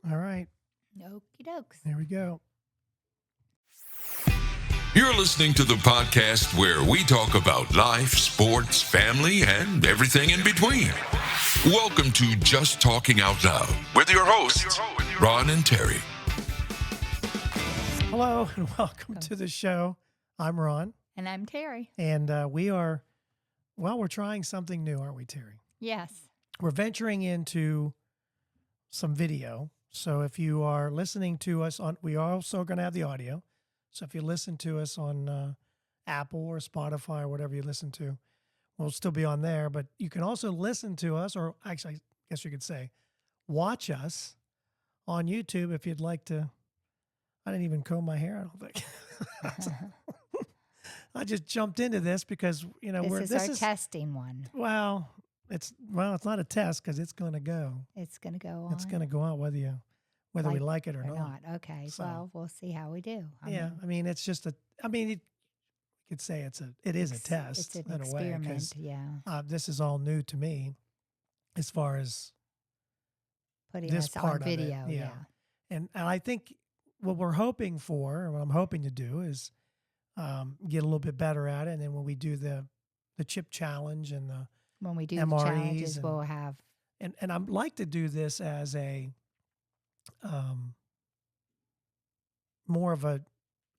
All right. Okie dokes. There we go. You're listening to the podcast where we talk about life, sports, family, and everything in between. Welcome to Just Talking Out Loud with your hosts, Ron and Terry. Hello and welcome to the show. I'm Ron. And I'm Terry. And we're trying something new, aren't we, Terry? Yes. We're venturing into some video. So if you are listening to us we are also going to have the audio. So if you listen to us on Apple or Spotify or whatever you listen to, we'll still be on there. But you can also listen to us, or actually, I guess you could say, watch us on YouTube if you'd like to. I didn't even comb my hair, I don't think. I just jumped into this because, this is our testing one. Well, it's not a test because it's going to go. It's going to go on. It's going to go out whether we like it or not. Okay. So, well, we'll see how we do. It's just you could say it is a test. It's an in experiment. A way, this is all new to me as far as putting this us part on video. of it. Yeah. And I think what we're hoping for, or what I'm hoping to do is get a little bit better at it. And then when we do the chip challenge and when we do MREs the challenges, we'll have. And I'd like to do this as a more of a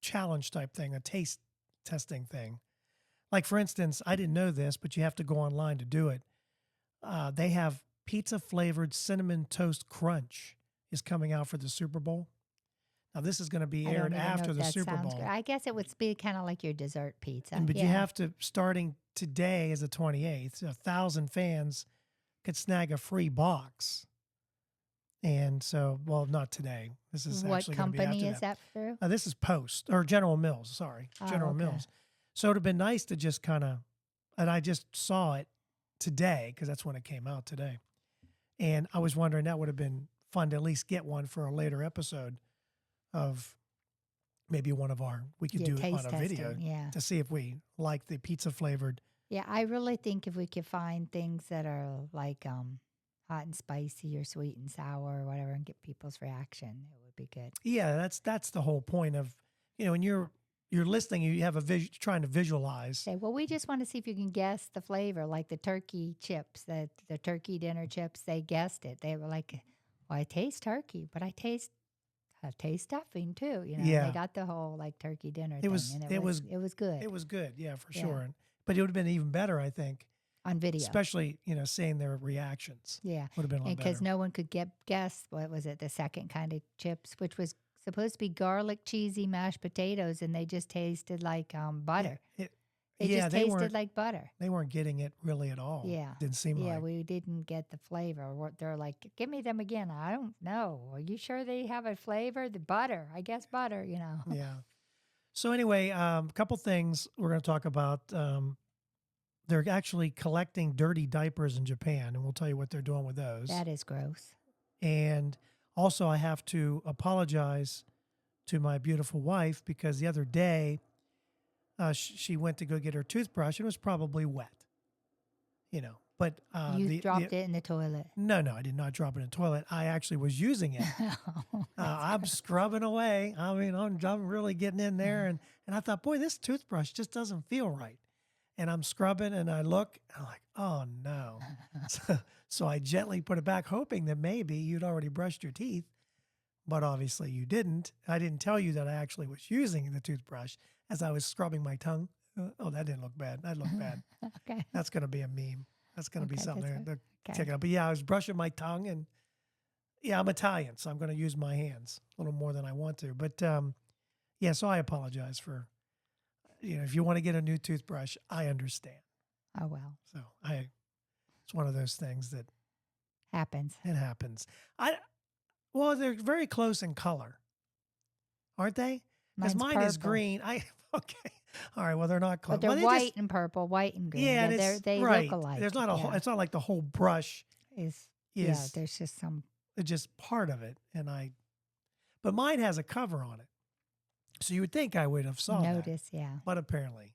challenge type thing, a taste testing thing. Like, for instance, I didn't know this, but you have to go online to do it. They have pizza flavored cinnamon toast crunch is coming out for the Super Bowl. Now, this is going to be aired after the Super Bowl. Good. I guess it would be kind of like your dessert pizza. But you have to, starting today is the 28th, 1,000 fans could snag a free box. And so, well, not today. This is what actually going to be company after is that through? This is Post or General Mills. Sorry, General Mills. So it'd have been nice to just kind of, and I just saw it today because that's when it came out today. And I was wondering that would have been fun to at least get one for a later episode of maybe we could do it on a video to see if we like the pizza flavored. Yeah, I really think if we could find things that are like hot and spicy or sweet and sour or whatever and get people's reaction, it would be good. Yeah, that's the whole point of, when you're listening, you have trying to visualize. Okay, well, we just want to see if you can guess the flavor, like the turkey chips, the turkey dinner chips. They guessed it. They were like, "Well, I taste turkey, but I taste stuffing too." Yeah. They got the whole like turkey dinner thing. It was good. It was good, yeah, for sure. But it would have been even better, I think, on video, especially seeing their reactions. Yeah, would have been a lot better. Because no one could guess what was it, the second kind of chips, which was supposed to be garlic cheesy mashed potatoes, and they just tasted like butter. It just tasted like butter. They weren't getting it really at all. Yeah, didn't seem like. Yeah, we didn't get the flavor. They're like, "Give me them again." I don't know. Are you sure they have a flavor? The butter, I guess butter. Yeah. So anyway, a couple things we're going to talk about. They're actually collecting dirty diapers in Japan, and we'll tell you what they're doing with those. That is gross. And also, I have to apologize to my beautiful wife because the other day she went to go get her toothbrush. It was probably wet, But you dropped it in the toilet. No, I did not drop it in the toilet. I actually was using it. I'm scrubbing away. I mean, I'm really getting in there, and I thought, boy, this toothbrush just doesn't feel right. And I'm scrubbing, and I look, and I'm like, oh no. So I gently put it back, hoping that maybe you'd already brushed your teeth, but obviously you didn't. I didn't tell you that I actually was using the toothbrush as I was scrubbing my tongue. Oh, that didn't look bad. That looked bad. Okay. That's going to be a meme. That's going to be something to check it out. But yeah, I was brushing my tongue, and yeah, I'm Italian, so I'm going to use my hands a little more than I want to. But yeah, so I apologize for, if you want to get a new toothbrush, I understand. Oh, well. So it's one of those things that happens. It happens. Well, they're very close in color, aren't they? Because mine is green. Okay. All right. Well, they're not close. But they're white and purple, white and green. Yeah, they right. look alike. There's not it's not like the whole brush is. Yeah, there's just some. It's just part of it, but mine has a cover on it, so you would think I would have noticed. Yeah. But apparently,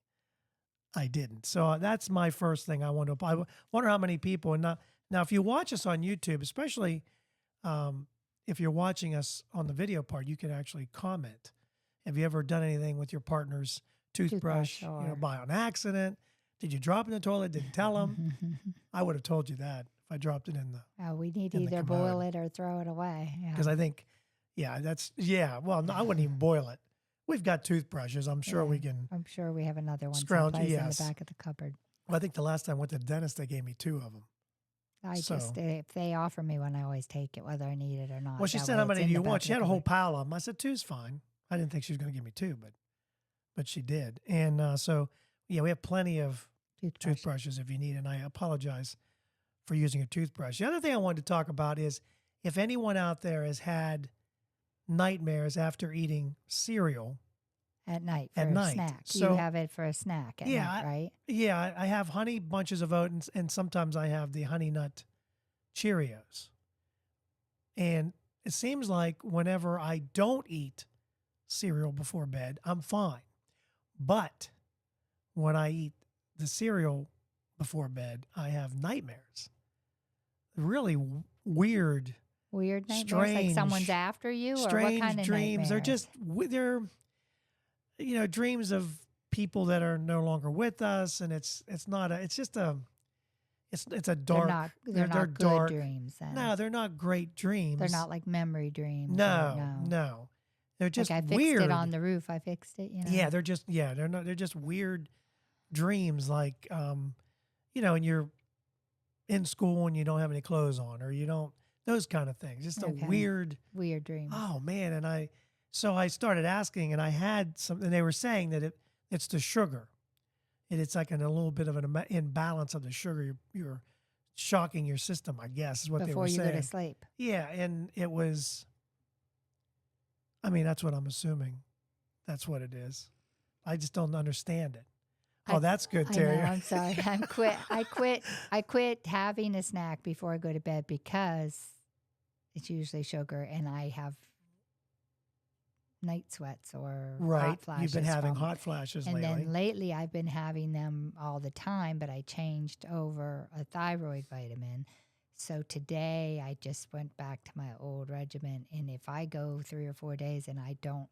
I didn't. So that's my first thing I want to. I wonder how many people. And now, if you watch us on YouTube, especially if you're watching us on the video part, you can actually comment. Have you ever done anything with your partner's toothbrush, or... by an accident? Did you drop it in the toilet? Didn't tell them? I would have told you that if I dropped it in the. We need to either boil it or throw it away. Because I think, well, no, I wouldn't even boil it. We've got toothbrushes. I'm sure we can. I'm sure we have another one scrounge, someplace in the back of the cupboard. Well, I think the last time I went to the dentist, they gave me 2 of them. If they offer me one, I always take it, whether I need it or not. Well, she said, how many do you want? She had a whole pile of them. I said, 2's fine. I didn't think she was going to give me 2, but she did. And we have plenty of toothbrushes if you need. And I apologize for using a toothbrush. The other thing I wanted to talk about is if anyone out there has had nightmares after eating cereal. At night for a snack. So, you have it for a snack at night, right? Yeah, I have honey bunches of oats, and sometimes I have the Honey Nut Cheerios. And it seems like whenever I don't eat cereal before bed, I'm fine. But when I eat the cereal before bed, I have nightmares. Really weird nightmares, strange, like someone's after you, or what kind of dreams. Nightmares? They're dreams of people that are no longer with us, and it's a dark. They're not good dark dreams. Then. No, they're not great dreams. They're not like memory dreams. No. They're just like I fixed weird. it on the roof. I fixed it. Yeah, they're just weird dreams, like and you're in school and you don't have any clothes on, or you don't, those kind of things. Just a weird dream. Oh man. And so I started asking, and I had some, and they were saying that it's the sugar. It's like a little bit of an imbalance of the sugar. You're shocking your system, I guess, is what they were saying. Before you go to sleep. Yeah. And it was, that's what I'm assuming. That's what it is. I just don't understand it. Oh, that's good, Terry. I know, I'm sorry. I quit having a snack before I go to bed because it's usually sugar, and I have night sweats or hot flashes. You've been having hot flashes lately. And then lately I've been having them all the time, but I changed over a thyroid vitamin. So today I just went back to my old regimen, and if I go 3 or 4 days and I don't,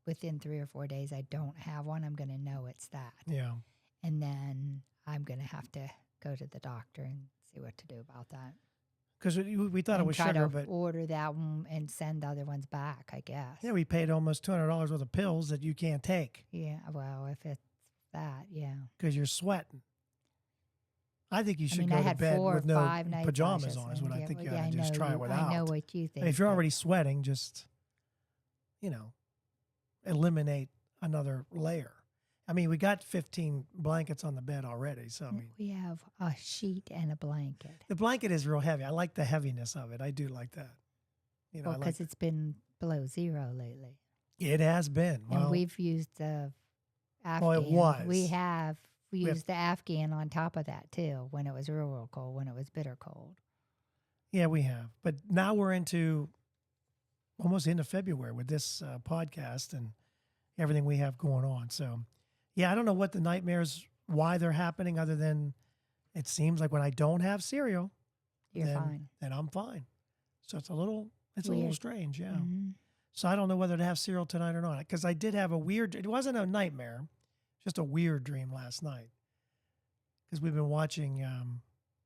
within 3 or 4 days I don't have one, I'm going to know it's that. Yeah. And then I'm going to have to go to the doctor and see what to do about that. Because we thought it was sugar, but order that one and send the other ones back, I guess. Yeah, we paid almost $200 worth of pills that you can't take. Yeah, well, if it's that, yeah. Because you're sweating. I think you should go to bed with no pajamas on. Is what I think you ought to just try it without. I know what you think. If you're already sweating, just eliminate another layer. We got 15 blankets on the bed already. So we have a sheet and a blanket. The blanket is real heavy. I like the heaviness of it. I do like that. Because it's been below 0 lately. It has been. And we've used the Afghan. Well, it was. We used the Afghan on top of that too, when it was real cold, when it was bitter cold. Yeah, we have. But now we're almost into February with this podcast and everything we have going on. So, yeah, I don't know what the nightmares, why they're happening, other than it seems like when I don't have cereal, you're fine. Then I'm fine. So it's a little strange, yeah. Mm-hmm. So I don't know whether to have cereal tonight or not, because I did have it wasn't a nightmare, just a weird dream last night. Because we've been watching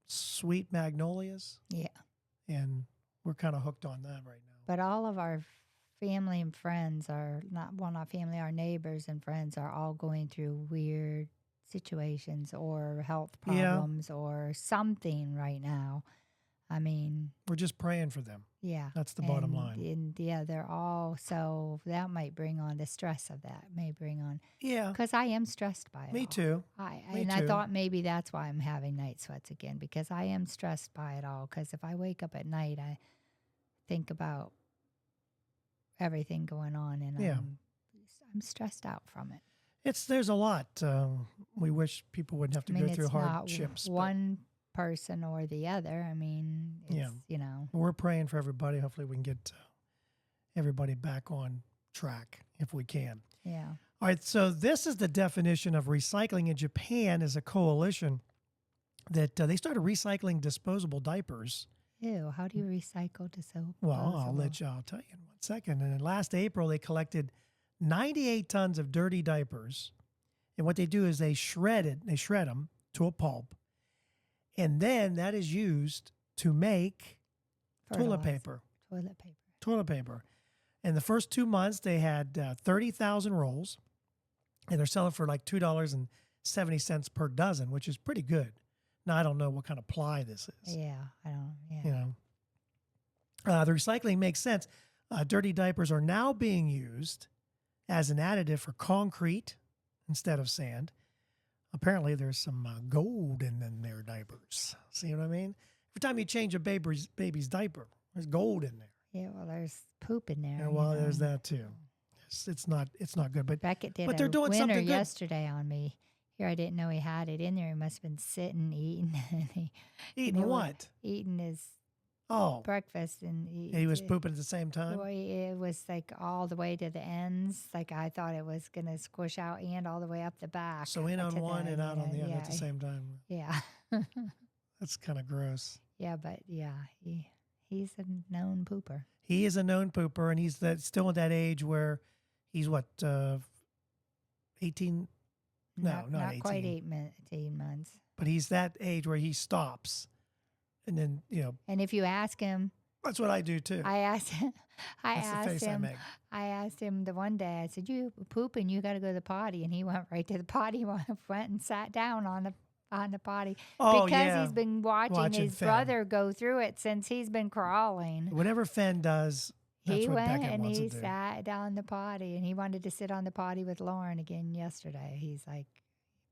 Sweet Magnolias. Yeah. And we're kind of hooked on that right now. But all of our family and friends not family, our neighbors and friends are all going through weird situations or health problems or something right now. We're just praying for them. Yeah. That's the bottom line. And they're all, so that might bring on the stress of that, Yeah. Because I am stressed by it. Me too. I thought maybe that's why I'm having night sweats again, because I am stressed by it all. Because if I wake up at night, I think about everything going on, and I'm stressed out from it. There's a lot. We wish people wouldn't have to go through hardships. It's not one person or the other. We're praying for everybody. Hopefully we can get everybody back on track if we can. Yeah. All right. So this is the definition of recycling in Japan. Is a coalition that they started recycling disposable diapers Ew, how do you recycle disposable? Well, I'll tell you in 1 second. And then last April, they collected 98 tons of dirty diapers. And what they do is they shred them to a pulp. And then that is used to make toilet paper. Toilet paper. In the first 2 months, they had 30,000 rolls. And they're selling for like $2.70 per dozen, which is pretty good. Now, I don't know what kind of ply this is. Yeah, I don't. Yeah. You know, the recycling makes sense. Dirty diapers are now being used as an additive for concrete instead of sand. Apparently, there's some gold in their diapers. See what I mean? Every time you change a baby's diaper, there's gold in there. Yeah, well, there's poop in there. Yeah, well, there's that too. It's not good. But Beckett did but they're doing winner something good. yesterday on me. Here, I didn't know he had it in there. He must have been sitting, eating. Eating what? Eating his breakfast. And he was pooping at the same time? Boy, it was like all the way to the ends. Like I thought it was going to squish out and all the way up the back. So in on one and out on the other at the same time. Yeah. That's kind of gross. Yeah, but yeah, he's a known pooper. He is a known pooper, and he's still at that age where he's what, 18? No, not 18. Quite 18 months. But he's that age where he stops. And then, And if you ask him. That's what I do too. I asked him. I asked him the one day, I said, you pooping, you got to go to the potty. And he went right to the potty, went and sat down on the potty. Because he's been watching his brother go through it since he's been crawling. Whatever Fenn does, that's he what went Beckett and wants he to do. sat down the potty, and he wanted to sit on the potty with Lauren again yesterday. He's like,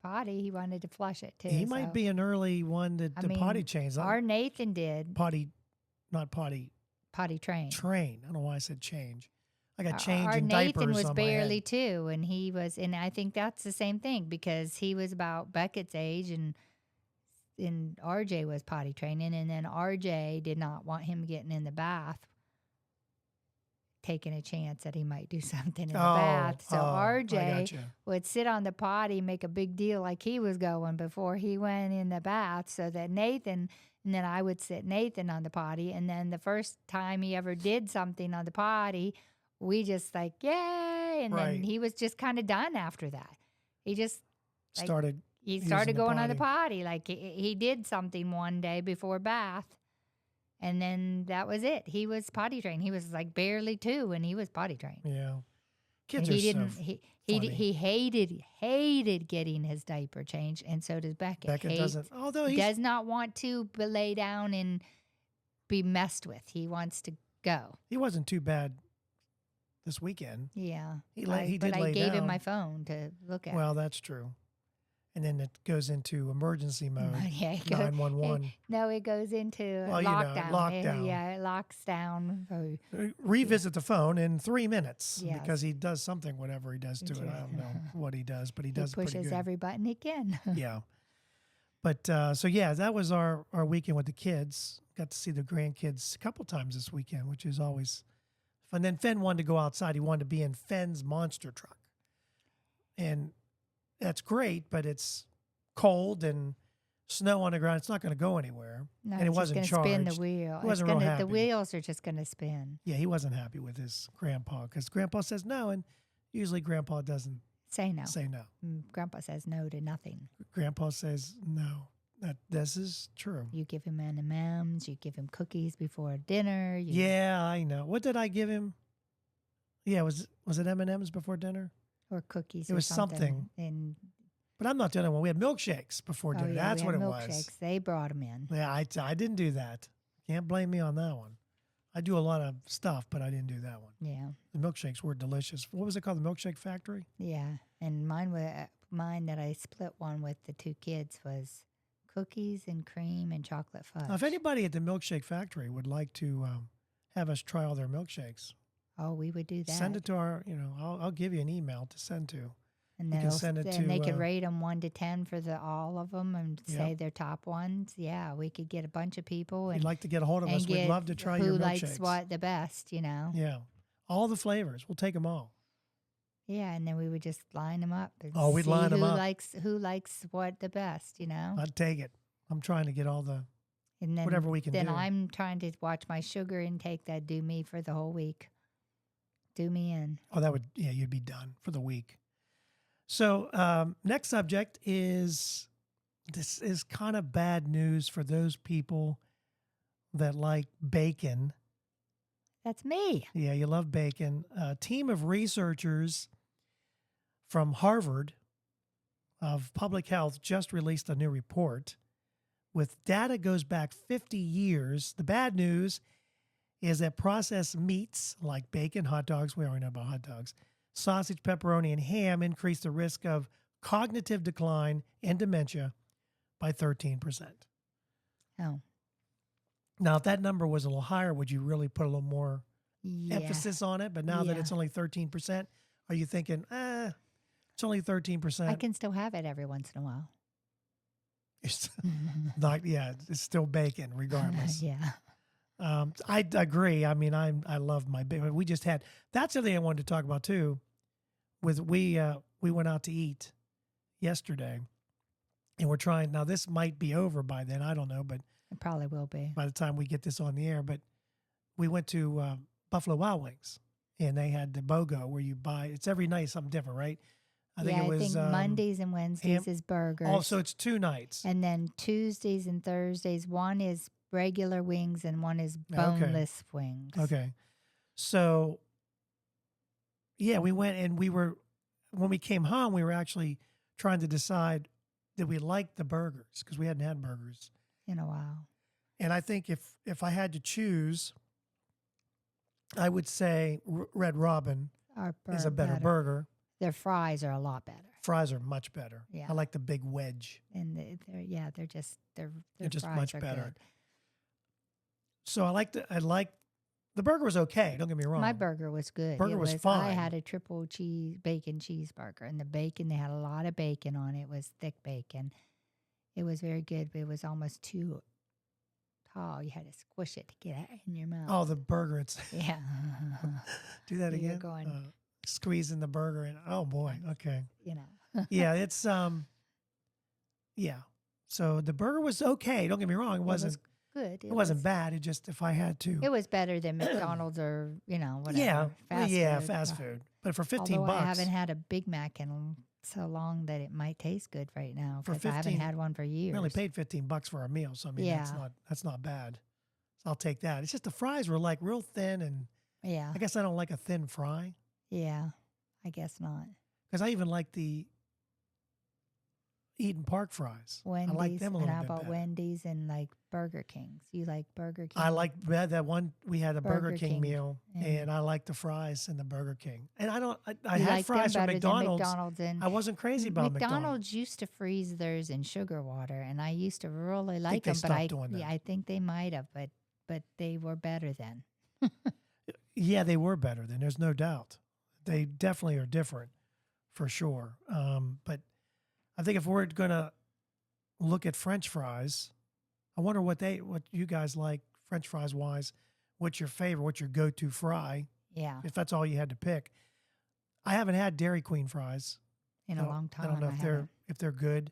potty, he wanted to flush it too. He might be an early one to potty change. Our Nathan did. Potty train. I don't know why I said change. I got change in diapers Nathan was on barely 2, and he was, and I think that's the same thing because he was about Beckett's age, and RJ was potty training, and then RJ did not want him getting in the bath, taking a chance that he might do something in the bath. So RJ would sit on the potty, make a big deal like he was going before he went in the bath, so that Nathan, and then I would sit Nathan on the potty, and then the first time he ever did something on the potty, we just like, yay, and then he was just kind of done after that. He just started going on the potty. Like he did something one day before bath. And then that was it. He was potty trained. He was like barely 2, and he was potty trained. Yeah, kids and are funny. He hated getting his diaper changed, and so does Beckett. Beckett doesn't. Although he does not want to lay down and be messed with. He wants to go. He wasn't too bad this weekend. Yeah, he did lay down. But I gave him my phone to look at. Well, that's true. And then it goes into emergency mode. 911. No, it goes into lockdown. It locks down. Revisit the phone in 3 minutes because he does something, whatever he does to it. I don't know what he does, but he does it pretty good. He pushes every button he can. Yeah. But that was our weekend with the kids. Got to see the grandkids a couple times this weekend, which is always fun. Then Fenn wanted to go outside. He wanted to be in Fenn's monster truck. And that's great, but it's cold and snow on the ground. It's not going to go anywhere. No, and it wasn't charged. Spin the wheel. He wasn't real happy. The wheels are just going to spin. Yeah, he wasn't happy with his grandpa because grandpa says no, and usually grandpa doesn't say no. Grandpa says no to nothing. Grandpa says no. This is true. You give him M&Ms. You give him cookies before dinner. Yeah, I know. What did I give him? Yeah, was it M&Ms before dinner? Or cookies. It was something. But I'm not the only one. We had milkshakes before dinner. That's what it was. Milkshakes. They brought them in. Yeah, I didn't do that. Can't blame me on that one. I do a lot of stuff, but I didn't do that one. Yeah. The milkshakes were delicious. What was it called? The Milkshake Factory? Yeah. And mine that I split one with the 2 kids was cookies and cream and chocolate fudge. Now, if anybody at the Milkshake Factory would like to have us try all their milkshakes, we would do that. Send it to our, I'll give you an email to send to. And you can send it to. And they could rate them 1 to 10 for all of them and say their top ones. Yeah, we could get a bunch of people. If you'd like to get a hold of us, we'd love to try your milkshakes. Who likes what the best, Yeah. All the flavors. We'll take them all. Yeah, and then we would just line them up. We'd line them up. Who likes what the best, I'd take it. I'm trying to get all the And then whatever we can then do. I'm trying to watch my sugar intake. That do me for the whole week. Do me in. Oh, you'd be done for the week. So next subject is, this is kind of bad news for those people that like bacon. That's me. Yeah, you love bacon. A team of researchers from Harvard of Public Health just released a new report with data goes back 50 years. The bad news is that processed meats like bacon, hot dogs, we already know about hot dogs, sausage, pepperoni, and ham increase the risk of cognitive decline and dementia by 13%. Oh, Now, if that number was a little higher, would you really put a little more yeah. emphasis on it? But now that Yeah. it's only 13%, are you thinking, it's only 13%? I can still have it every once in a while. It's it's still bacon regardless. Yeah. I agree. I mean, I love my bacon. We just had, that's the thing I wanted to talk about too. We went out to eat yesterday, and we're trying, now this might be over by then, I don't know, but It probably will be. by the time we get this on the air, but we went to Buffalo Wild Wings, and they had the BOGO where you buy, it's every night something different, right? I think Mondays and Wednesdays is burgers. Also, it's 2 nights. And then Tuesdays and Thursdays, one is regular wings and one is boneless wings. Okay. So, yeah, we went, and when we came home, we were actually trying to decide that we liked the burgers because we hadn't had burgers In a while. And I think if I had to choose, I would say Red Robin is a better burger. Their fries are a lot better. Fries are much better. Yeah. I like the big wedge. And they're just They're just fries much are better. good. So I like the burger was okay. Don't get me wrong. My burger was good. Burger It was fine. I had a triple bacon cheeseburger, and the bacon, they had a lot of bacon on it. It was thick bacon. It was very good, but it was almost too tall. You had to squish it to get it in your mouth. Oh, the burger. It's Yeah. do that You're again. going- Squeezing the burger in. Oh boy. Okay. You know. Yeah, it's yeah. So the burger was okay. Don't get me wrong. It wasn't good. it wasn't bad. It just, if I had to. It was better than McDonald's or, whatever. Yeah. Fast food. Fast food. But for 15 Although bucks. I haven't had a Big Mac in so long that it might taste good right now For because I haven't 15 had one for years. We only paid 15 bucks for our meal, so I mean Yeah. that's not bad. So I'll take that. It's just the fries were like real thin, and Yeah. I guess I don't like a thin fry Yeah. I guess not. because I even like the Eden Park fries. Wendy's. I like them a and little how bit about better. Wendy's and like Burger King's? You like Burger King? I like that one. We had a Burger Burger King King, meal, and- and I like the fries in the Burger King. And I don't. I You had like fries them from better than McDonald's. McDonald's and I wasn't crazy about McDonald's used to freeze theirs in sugar water, and I used to really like they them. But stopped doing that. I think they might have, but they were better then. Yeah, they were better then. There's no doubt. They definitely are different, for sure. But I think if we're gonna look at French fries, I wonder what you guys like French fries wise. What's your favorite? What's your go-to fry? Yeah, If that's all you had to pick. I haven't had Dairy Queen fries in a long time. I don't know if they're good.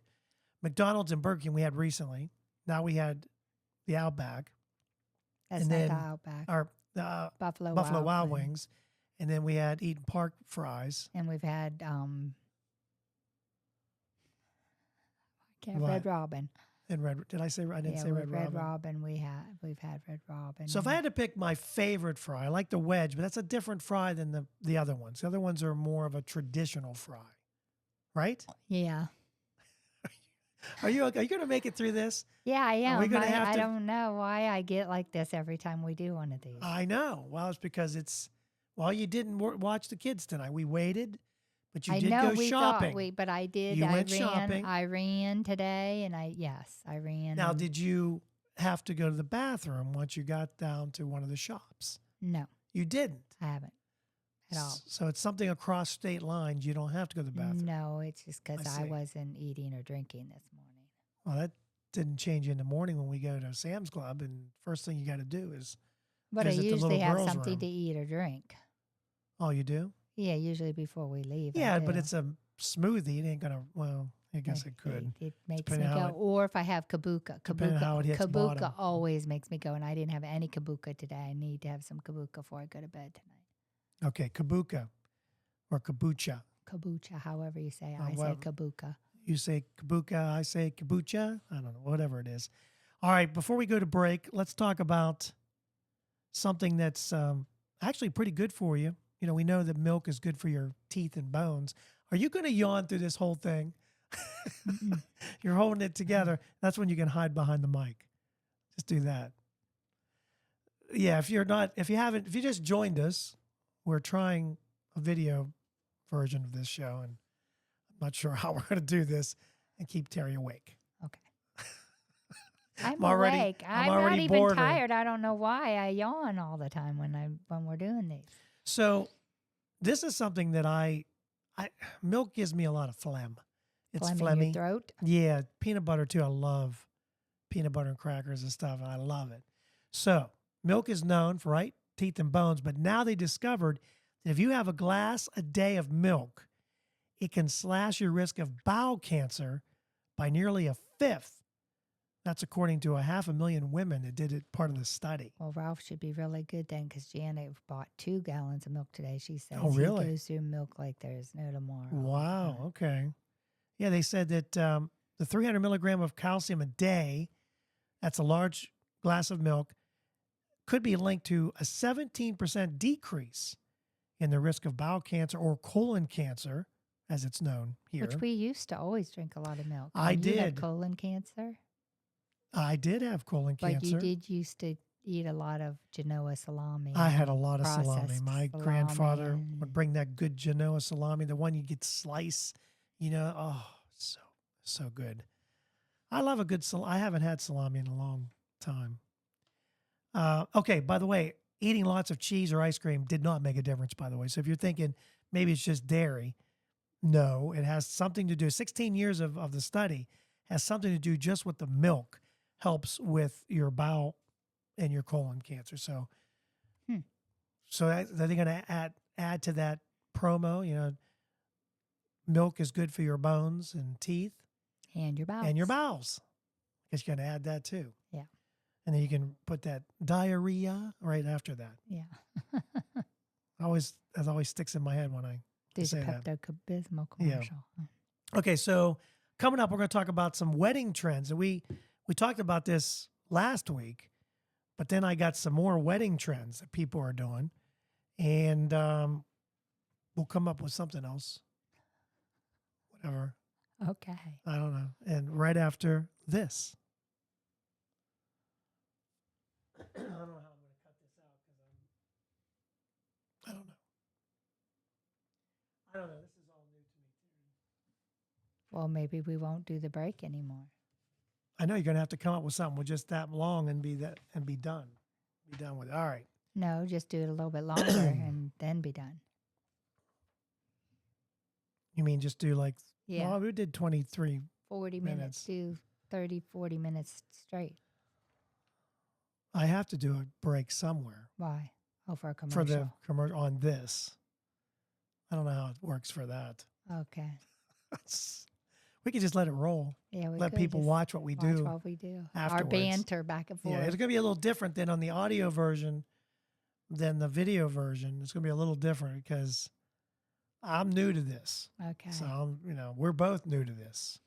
McDonald's and Burger King we had recently. Now we had the Outback. That's and not then the Outback. Or Buffalo Wild Wings. And then we had Eden Park fries. And we've had What? Red Robin. And did I say? I didn't say Red Robin. We've had Red Robin. So if I had to pick my favorite fry, I like the wedge, but that's a different fry than the other ones. The other ones are more of a traditional fry, right? Yeah. Are you going to make it through this? Yeah, I am. we gonna have I to- don't know why I get like this every time we do one of these. I know. Well, it's because you didn't watch the kids tonight. We waited, but you I did know go we shopping. thought but I did. You I went ran, shopping. I ran today, and I ran. Now, and- did you have to go to the bathroom once you got down to one of the shops? No, You didn't. I haven't at all. So it's something across state lines. You don't have to go to the bathroom. No, it's just because I I see. wasn't eating or drinking this morning. Well, that didn't change in the morning when we go to Sam's Club, and first thing you got to do is, But I visit the usually little have girls' something room. to eat or drink. oh, you do? Yeah, usually before we leave. I Yeah, but do. it's a smoothie. It ain't gonna. Well, I guess it could. It makes Depending me how go. Or if I have kabuka. Depending how it hits Kabuka bottom. always makes me go, and I didn't have any kabuka today. I need to have some kabuka before I go to bed tonight. Okay, kabuka or kabucha. Kabucha, however you say. I well, say kabuka. You say kabuka, I say kabucha. I don't know, whatever it is. All right, before we go to break, let's talk about something that's actually pretty good for you. You know, we know that milk is good for your teeth and bones. Are you going to yawn through this whole thing? You're holding it together. That's when you can hide behind the mic. Just do that. Yeah, if you just joined us, we're trying a video version of this show, and I'm not sure how we're going to do this and keep Terry awake. Okay. I'm already- awake. I'm I'm already not even bored. tired. I don't know why I yawn all the time when we're doing these. So this is something that milk gives me a lot of phlegm. It's Phlegm in phlegmy. your throat. Yeah, peanut butter too. I love peanut butter and crackers and stuff, and I love it. So milk is known for teeth and bones, but now they discovered that if you have a glass a day of milk, it can slash your risk of bowel cancer by nearly a fifth. That's according to 500,000 women that did it part of the study. Well, Ralph should be really good then, because Janet bought 2 gallons of milk today. She says Oh, really? he goes through milk like there's no tomorrow. Wow. Okay. Yeah, they said that the 300 milligram of calcium a day, that's a large glass of milk, could be linked to a 17% decrease in the risk of bowel cancer or colon cancer, as it's known here. Which we used to always drink a lot of milk. I You had did. colon cancer, I did have colon but cancer. you did used to eat a lot of Genoa salami. I had a lot of salami. processed My salami grandfather and- would bring that good Genoa salami, the one you get sliced, so good. I love a good salami. I haven't had salami in a long time. Okay, by the way, eating lots of cheese or ice cream did not make a difference, by the way. So if you're thinking maybe it's just dairy, no, it has something to do. 16 years of the study has something to do just with the milk helps with your bowel and your colon cancer. So, they're going to add to that promo. Milk is good for your bones and teeth and your bowels. and your bowels. I guess you're going to add that too. Yeah. And then you can put that diarrhea right after that. Yeah. That always sticks in my head when I There's a say that. Pepto-Bismol Yeah. commercial. Okay, so coming up, we're going to talk about some wedding trends. And we talked about this last week, but then I got some more wedding trends that people are doing. And we'll come up with something else. Whatever. Okay. I don't know. And right after this. I don't know how I'm going to cut this out because I don't know. I don't know. This is all new to me too. Well, maybe we won't do the break anymore. I know you're going to have to come up with something with just that long and be done. Be done with it. All right. No, just do it a little bit longer and then be done. You mean just do like, Yeah. well, we did 23. 40 minutes. Do 30, 40 minutes straight. I have to do a break somewhere Why? Oh, for a commercial. for the commercial on this. I don't know how it works for that. Okay. We could just let it roll. Yeah, we Let could people just watch what we watch do. what we do. Our afterwards. banter back and forth. Yeah, it's going to be a little different than on the audio version than the video version. It's going to be a little different because I'm new to this. Okay. So, we're both new to this.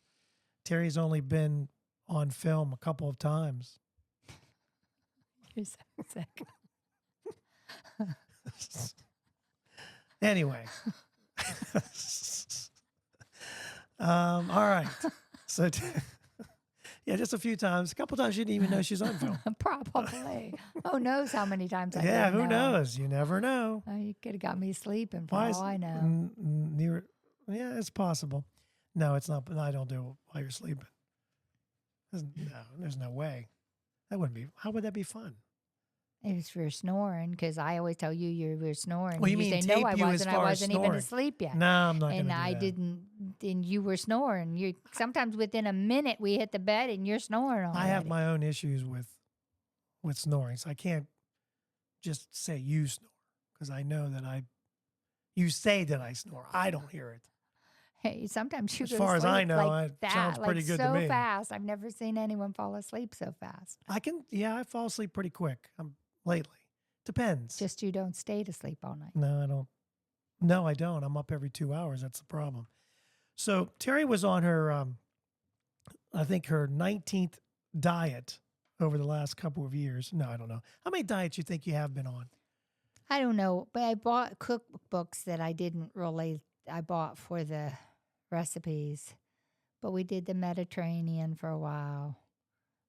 Terry's only been on film a couple of times. You're so sick. Anyway. All right. So, just a few times. A couple times she didn't even know she's on film. Probably. Who knows how many times I Yeah, didn't who know. knows? You never know. You could have got me sleeping for Why all I know. Yeah, it's possible. No, it's not. I don't do it while you're sleeping. There's no way. That wouldn't be. How would that be fun? It was for snoring, because I always tell you were snoring. Well, you and mean say, no, tape I you as wasn't. I far as wasn't even snoring. asleep yet. No, I'm not going to And do I that. didn't, and you were snoring. You sometimes within a minute we hit the bed and you're snoring already. I have my own issues with snoring, so I can't just say you snore because I know that you say that I snore. I don't hear it. Hey, sometimes you As go far to as I sleep know, like it that, sounds pretty like good to so me. fast. I've never seen anyone fall asleep so fast. I fall asleep pretty quick. Lately. Depends. Just you don't stay to sleep all night. No, I don't. No, I don't. I'm up every 2 hours. That's the problem. So Terry was on her, I think her 19th diet over the last couple of years. No, I don't know. How many diets you think you have been on? I don't know, but I bought cookbooks that I bought for the recipes. But we did the Mediterranean for a while.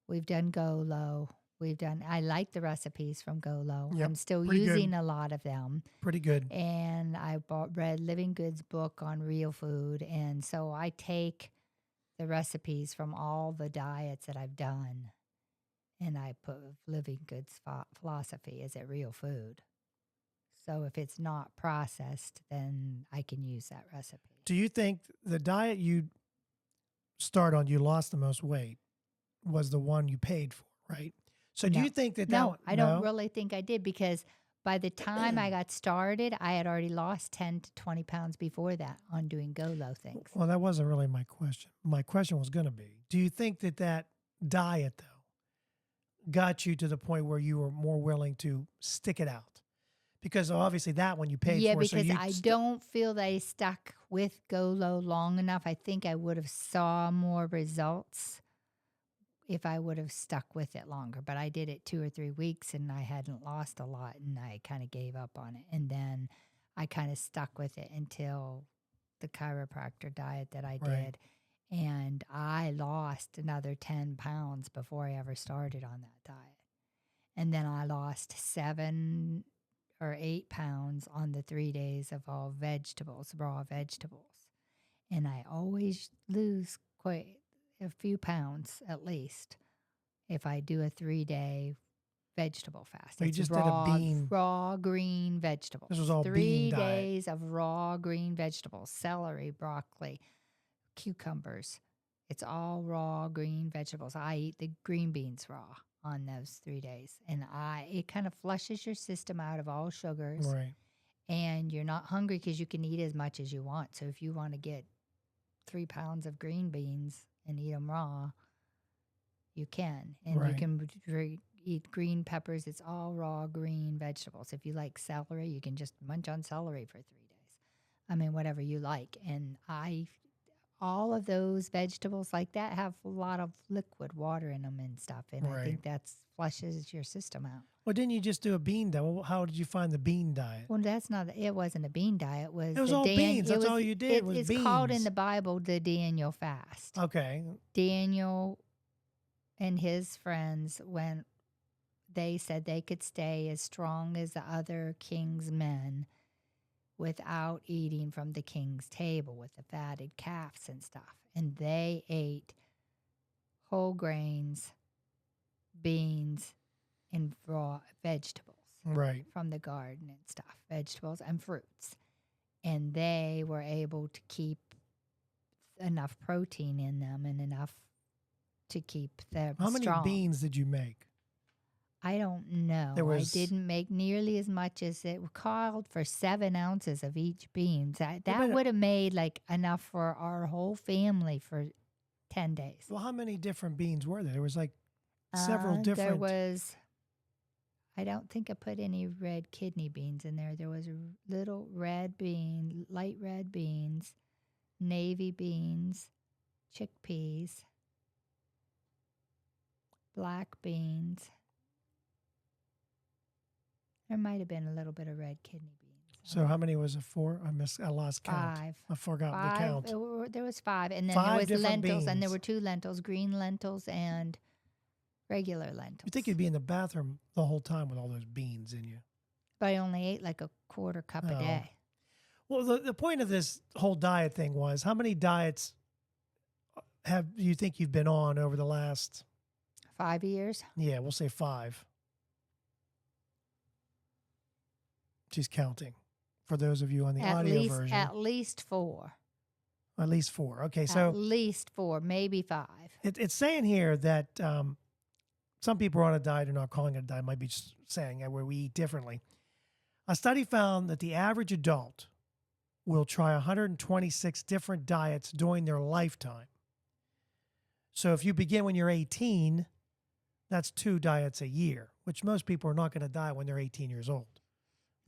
We've done Go-Low. I like the recipes from Go-Low. Yep, I'm still pretty good. using a lot of them. Pretty good. And I read Living Good's book on real food. And so I take the recipes from all the diets that I've done and I put Living Good's philosophy, is it real food? So if it's not processed, then I can use that recipe. Do you think the diet you start on, you lost the most weight, was the one you paid for, right? So do No. you think that No, I don't really think I did, because by the time I got started, I had already lost 10 to 20 pounds before that on doing Go-Low things. Well, that wasn't really my question. My question was going to be, do you think that diet, though, got you to the point where you were more willing to stick it out? Because obviously that one you paid Yeah, for. because so I don't feel that I stuck with Go-Low long enough. I think I would have saw more results if I would have stuck with it longer. But I did it 2 or 3 weeks and I hadn't lost a lot, and I kind of gave up on it. And then I kind of stuck with it until the chiropractor diet that I Right. did. And I lost another 10 pounds before I ever started on that diet. And then I lost 7 or 8 pounds on the 3 days of all vegetables, raw vegetables. And I always lose quite a few pounds at least if I do a 3-day vegetable fast. So you It's just did a bean. raw green vegetables. This was all 3 bean diet. days of raw green vegetables, celery, broccoli, cucumbers. It's all raw green vegetables. I eat the green beans raw on those 3 days. And it kind of flushes your system out of all sugars. Right. And you're not hungry because you can eat as much as you want. So if you want to get 3 pounds of green beans and eat them raw, you can. And you Right. can eat green peppers. It's all raw green vegetables. If you like celery, you can just munch on celery for 3 days. I mean, whatever you like. And all of those vegetables like that have a lot of liquid water in them and stuff. And I Right. think that flushes your system out. Well, didn't you just do a bean diet? Well, how did you find the bean diet? Well, it wasn't a bean diet. It was It was all beans. That's all you did was It's called in beans. the Bible the Daniel fast. Okay. Daniel and his friends, when they said they could stay as strong as the other king's men without eating from the king's table with the fatted calves and stuff. And they ate whole grains, beans, and raw vegetables Right. from the garden and stuff, vegetables and fruits. And they were able to keep enough protein in them and enough to keep them How many strong. beans did you make? I don't know. I didn't make nearly as much as it called for 7 ounces of each bean. That would have made like enough for our whole family for 10 days. Well, how many different beans were there? There was like several There different. was, I don't think I put any red kidney beans in there. There was a little light red beans, navy beans, chickpeas, black beans. There might have been a little bit of red kidney beans. So how many was it? 4? I lost count. 5. I forgot the count. There was 5, and then 5 there was different lentils, and there beans. were 2 lentils, green lentils and regular lentils. You think you'd be in the bathroom the whole time with all those beans in you? But I only ate like a quarter cup a day. Well, the point of this whole diet thing was, how many diets have you think you've been on over the last? 5 years. Yeah, we'll say 5. She's counting. For those of you on the audio version, At least 4. At least 4. Okay, so At least 4, maybe 5. it's saying here that some people are on a diet and not calling it a diet. Might be just saying where we eat differently. A study found that the average adult will try 126 different diets during their lifetime. So if you begin when you're 18, that's 2 diets a year, which most people are not going to die when they're 18 years old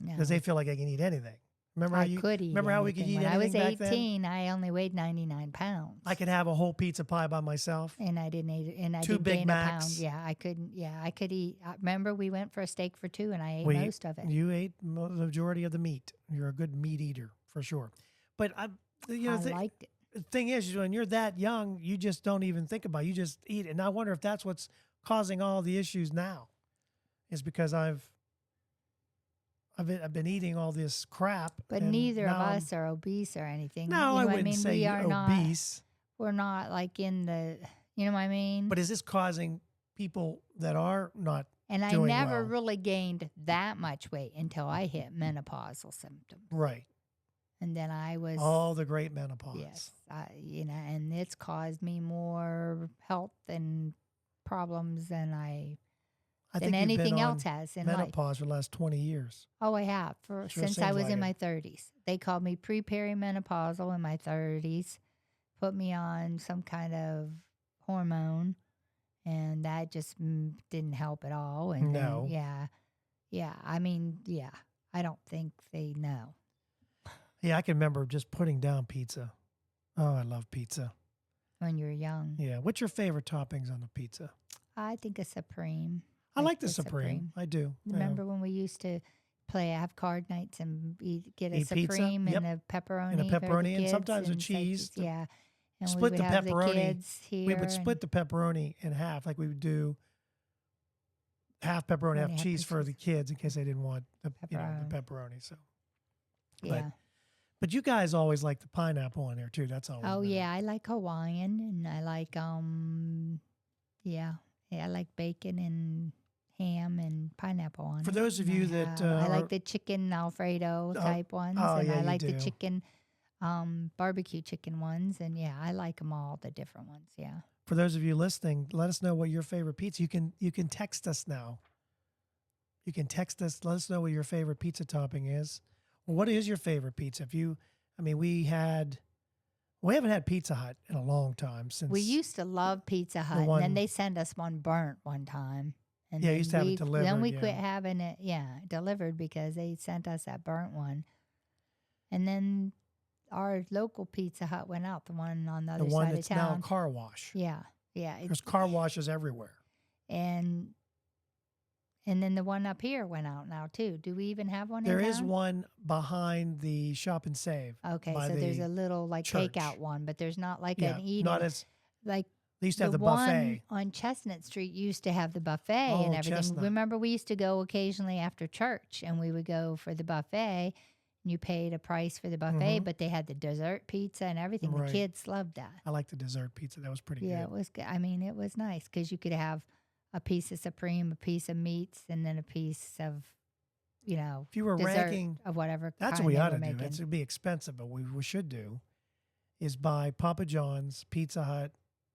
because No. they feel like they can eat anything. Remember how I could eat remember how we could anything. eat When I was anything back then? 18, I only weighed 99 pounds. I could have a whole pizza pie by myself. And I didn't eat, and I 2 did Big gain Macs. a pound. Yeah, I couldn't. Yeah, I could eat. Remember, we went for a steak for 2, and I ate We- most of it. You ate the majority of the meat. You're a good meat eater for sure. But I the liked it. thing is, when you're that young, you just don't even think about it. You just eat it. And I wonder if that's what's causing all the issues now, is because I've been eating all this crap. But and neither of now I'm- us are obese or anything. No, you know I what wouldn't mean? say we you're are not. obese. We're not like in the. You know what I mean? But is this causing people that are not? And I doing never well? really gained that much weight until I hit menopausal symptoms, Right. and then I was. All the great menopause. Yes, and it's caused me more health and problems than I than think you've been anything on else has in life. menopause for the last 20 years. Oh, I have Sure since seems I was like in it. my 30s. They called me pre-perimenopausal in my 30s, put me on some kind of hormone, and that just didn't help at all. And No. then, yeah. I mean, yeah. I don't think they know. Yeah, I can remember just putting down pizza. Oh, I love pizza. When you're young, Yeah. What's your favorite toppings on the pizza? I think a Supreme. I like the Supreme. I do. Yeah. Remember when we used to have card nights and get a Eat pizza? Supreme Yep. and a pepperoni, And a for the pepperoni and kids sometimes a and cheese. Yeah, and we Split would the have pepperoni. The kids here We would split the pepperoni in half, like we would do half pepperoni, half Half cheese for cheese. the kids in case they didn't want the Pepperoni. pepperoni. So, yeah. but you guys always like the pineapple on there too. That's always Oh been a- yeah, I like Hawaiian and I like I like bacon and ham and pineapple on For it. those of And you I that, have- I are- like the chicken Alfredo type ones, oh, and yeah, I you like do. the chicken barbecue chicken ones, and yeah, I like them all, the different ones. Yeah. For those of you listening, let us know what your favorite pizza. You can text us now. You can text us. Let us know what your favorite pizza topping is. Well, what is your favorite pizza? We haven't had Pizza Hut in a long time since We used to love Pizza Hut, and one- then they sent us one burnt one time. And Yeah, then used to have it Then delivered, we yeah. quit having it, delivered because they sent us that burnt one. And then our local Pizza Hut went out, the one on the the other one side that's of now a town. car wash. Yeah. There's car washes everywhere. And then the one up here went out now too. Do we even have one? There in is town? one behind the Shop and Save. Okay, by so there's the a little like church. takeout one, but there's not like Yeah, an eating. not as like they used to have the one buffet. on Chestnut Street used to have the buffet Oh, and everything. Chestnut. Remember, we used to go occasionally after church, and we would go for the buffet. And you paid a price for the buffet, Mhm. but they had the dessert pizza and everything. Right. The kids loved that. I like the dessert pizza. That was pretty Yeah, good. it was good. I mean, it was nice because you could have a piece of Supreme, a piece of meats, and then a piece of, If you were dessert ranking, of whatever. that's kind what we they ought were to do. making. It'd be expensive, but we should do is buy Papa John's, Pizza Hut,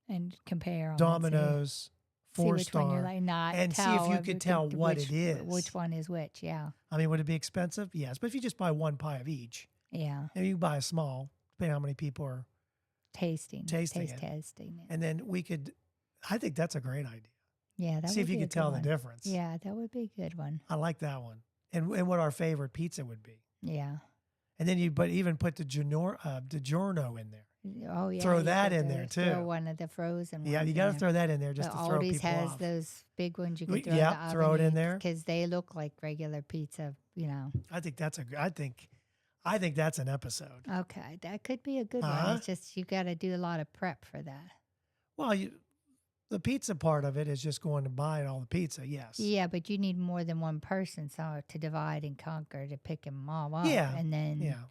And compare 'em and Domino's, see 4 which one you star. like. Not and see if tell you could tell what it is. Which one is which? Yeah, Would it be expensive? Yes. But if you just buy one pie of each, yeah. and you buy a small, depending on how many people are, Tasting it. Tasting and then I think that's a great idea. Yeah, that See would if you be a could good tell one. the difference. Yeah, that would be a good one. I like that one. And what our favorite pizza would be. Yeah. And then even put the DiGiorno in there. Oh yeah. Throw you that could in there, throw too. one of the frozen ones. Yeah, you got to throw that in there just to throw Aldi's people has off. those big ones you We- can throw yeah, in the oven. throw it in there. Because they look like regular pizza, I think that's I think that's an episode. Okay, that could be a good one. Uh-huh. It's just you got to do a lot of prep for that. Well, the pizza part of it is just going to buy all the pizza. Yes. Yeah, but you need more than one person to divide and conquer to pick them all up. Yeah, And then Yeah.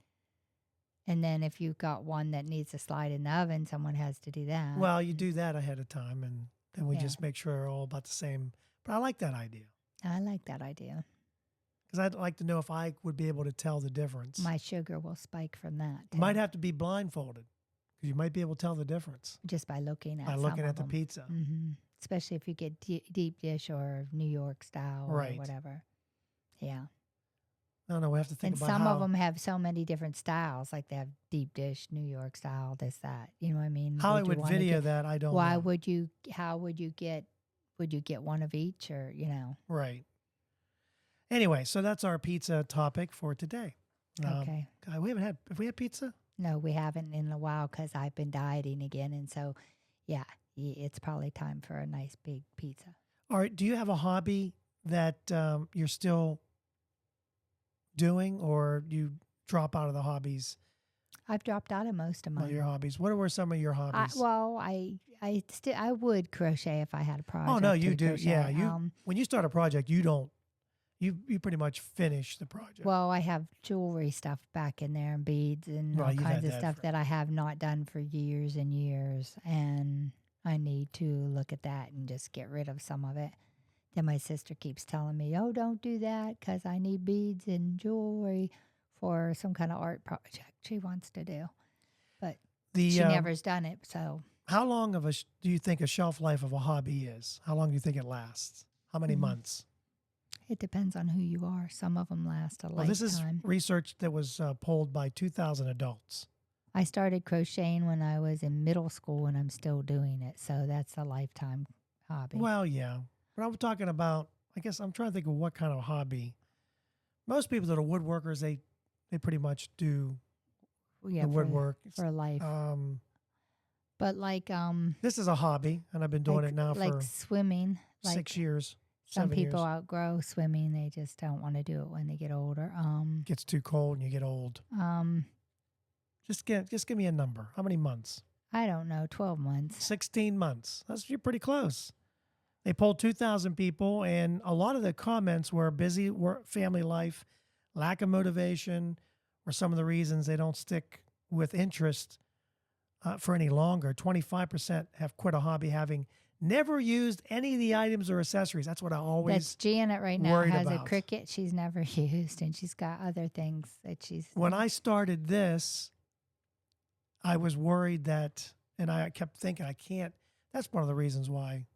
And then if you've got one that needs to slide in the oven, someone has to do that. Well, you do that ahead of time, and then we Yeah. just make sure they're all about the same. But I like that idea I like that idea. because I'd like to know if I would be able to tell the difference. My sugar will spike from that. You might have to be blindfolded because you might be able to tell the difference just by looking at by some looking of at the them. pizza. Mm-hmm. Especially if you get deep dish or New York style Right. or whatever. Yeah. I don't know. We have to think And about some how. of them have so many different styles. Like they have deep dish, New York style, this, that. You know what I mean? How I you would wanna video get- that, I don't Why know. would you? How would you get? Would you get one of each, or Right. Anyway, so that's our pizza topic for today. Okay. God, have we had pizza? No, we haven't in a while because I've been dieting again, and so yeah, it's probably time for a nice big pizza. All right. Do you have a hobby that you're still doing, or you drop out of the hobbies? I've dropped out of most of Well, mine. your hobbies. What were some of your hobbies? I would crochet if I had a project. Oh no, you to do. crochet. Yeah, when you start a project, you don't. You pretty much finish the project. Well, I have jewelry stuff back in there and beads and Well, all you've kinds had of that stuff for- that I have not done for years and years, and I need to look at that and just get rid of some of it. Then my sister keeps telling me, "Oh, don't do that because I need beads and jewelry for some kind of art project she wants to do." But she never's done it, so How long of do you think a shelf life of a hobby is? How long do you think it lasts? How many months? it depends on who you are. Some of them last a Well, this is lifetime. research that was polled by 2,000 adults. I started crocheting when I was in middle school, and I'm still doing it, so that's a lifetime hobby. Well, yeah. But I'm talking about, I guess I'm trying to think of what kind of hobby. Most people that are woodworkers, they pretty much do Yeah, the woodwork. for life. But like This is a hobby, and I've been doing like, it now like for swimming. Like 6 years, some 7 people years. outgrow swimming; they just don't want to do it when they get older. Gets too cold and you get old. Just give me a number. How many months? I don't know, 12 months. 16 months. You're pretty close. They polled 2,000 people, and a lot of the comments were busy work, family life, lack of motivation, or some of the reasons they don't stick with interest for any longer. 25% have quit a hobby having never used any of the items or accessories. That's what I That's always Janet right now worried has about. a Cricut she's never used, and she's got other things that she's. When I started this, I was worried that, and I kept thinking, I can't. That's one of the reasons why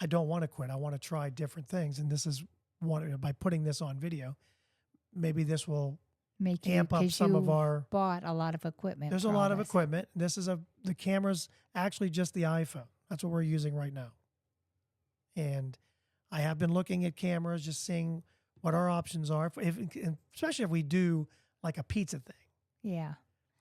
I don't want to quit. I want to try different things. And this is one, by putting this on video, maybe this will make amp up some of our. bought a lot of equipment. There's a for lot all of this. equipment. The camera's actually just the iPhone. That's what we're using right now. And I have been looking at cameras, just seeing what our options are, especially if we do like a pizza thing. Yeah.